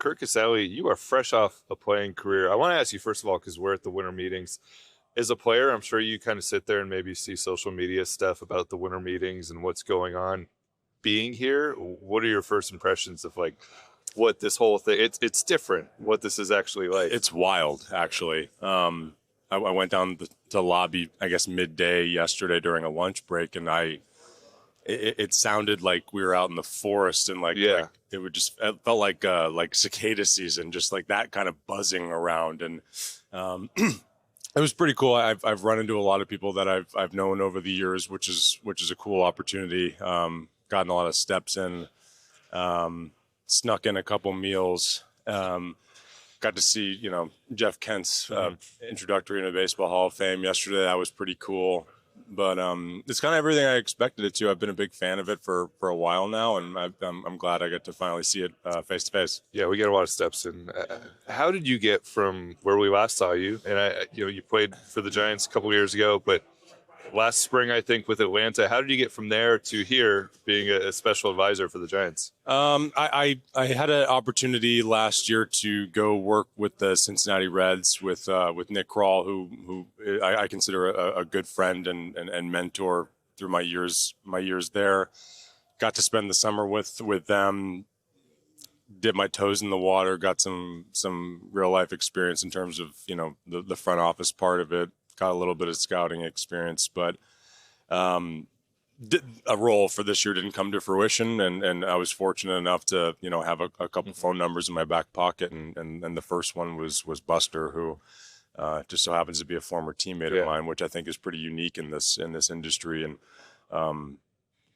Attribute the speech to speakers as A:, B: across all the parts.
A: Curt Casali, you are fresh off a playing career. I want to ask you, first of all, because we're at the winter meetings. As a player, I'm sure you kind of sit there and maybe see social media stuff about the winter meetings and what's going on. Being here, what are your first impressions of like what this whole thing? It's different. What this is actually like.
B: It's wild, actually. I went down to lobby, I guess midday yesterday during a lunch break, and it sounded like we were out in the forest, and like it felt like cicada season, just like that kind of buzzing around, and it was pretty cool. I've run into a lot of people that I've known over the years, which is a cool opportunity. Gotten a lot of steps in, snuck in a couple meals. Got to see, Jeff Kent's introductory into Baseball Hall of Fame yesterday. That was pretty cool. But it's kind of everything I expected it to. I've been a big fan of it for a while now, and I'm glad I got to finally see it face to face.
A: Yeah, we get a lot of steps in. How did you get from where we last saw you? And you played for the Giants a couple of years ago, but last spring, I think, with Atlanta. How did you get from there to here, being a special advisor for the Giants?
B: I had an opportunity last year to go work with the Cincinnati Reds with Nick Kroll, who I consider a good friend and mentor through my years there. Got to spend the summer with them. Dipped my toes in the water. Got some real life experience in terms of the front office part of it. Got a little bit of scouting experience, but a role for this year didn't come to fruition, and I was fortunate enough to have a couple phone numbers in my back pocket, and the first one was Buster, who just so happens to be a former teammate of mine, which I think is pretty unique in this industry, and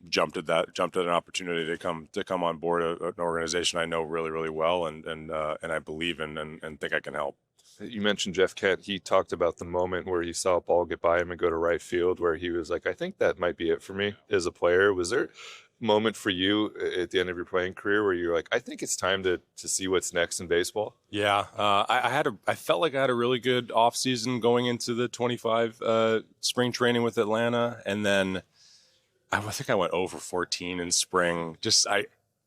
B: jumped at an opportunity to come on board an organization I know really, really well, and I believe in, and think I can help.
A: You mentioned Jeff Kent. He talked about the moment where he saw a ball get by him and go to right field, where he was like, I think that might be it for me as a player. Was there a moment for you at the end of your playing career where you're like, I think it's time to see what's next in baseball?
B: Yeah. I felt like I had a really good off season going into the 25 spring training with Atlanta. And then I think I went over 14 in spring. I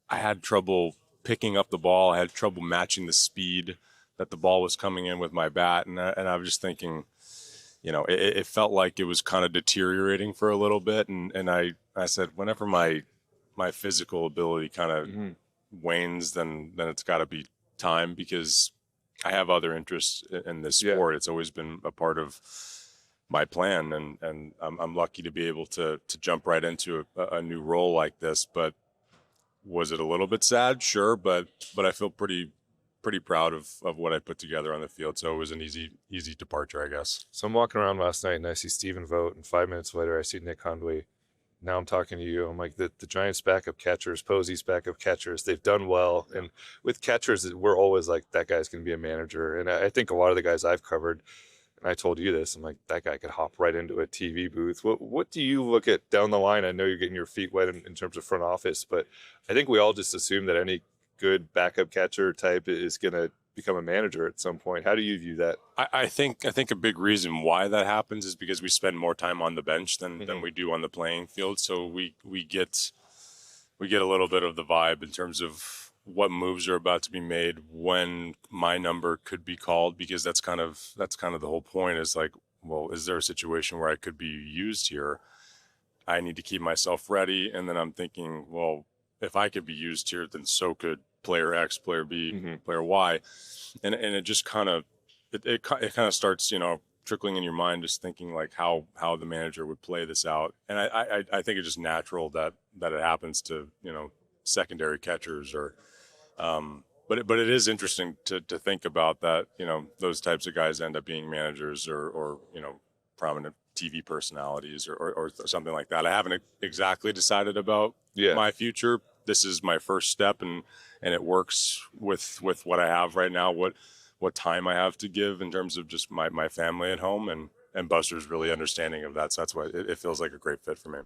B: had trouble picking up the ball. I had trouble matching the speed that the ball was coming in with my bat. And I was just thinking, it felt like it was kind of deteriorating for a little bit. And I said, whenever my physical ability kind of wanes, then it's got to be time, because I have other interests in this sport. It's always been a part of my plan. And I'm lucky to be able to jump right into a new role like this. But was it a little bit sad? Sure. But I feel pretty proud of what I put together on the field. So it was an easy departure, I guess.
A: So I'm walking around last night and I see Steven Vogt, and 5 minutes later I see Nick Hundley. Now I'm talking to you. I'm like, the Giants' backup catchers, Posey's backup catchers, they've done well. And with catchers, we're always like, that guy's going to be a manager. And I think a lot of the guys I've covered, and I told you this, I'm like, that guy could hop right into a TV booth. What do you look at down the line? I know you're getting your feet wet in terms of front office, but I think we all just assume that any good backup catcher type is going to become a manager at some point. How do you view that?
B: I think a big reason why that happens is because we spend more time on the bench than we do on the playing field. So we get a little bit of the vibe in terms of what moves are about to be made, when my number could be called, because that's kind of the whole point, is like, well, is there a situation where I could be used here? I need to keep myself ready. And then I'm thinking, well, if I could be used here, then so could player X, player B, player Y. And it just kind of starts, trickling in your mind, just thinking like how the manager would play this out. And I think it's just natural that it happens to, secondary catchers or, but it is interesting to think about that, those types of guys end up being managers or prominent TV personalities or something like that. I haven't exactly decided about my future. This is my first step, and it works with what I have right now, what time I have to give in terms of just my family at home, and Buster's really understanding of that. So that's why it feels like a great fit for me.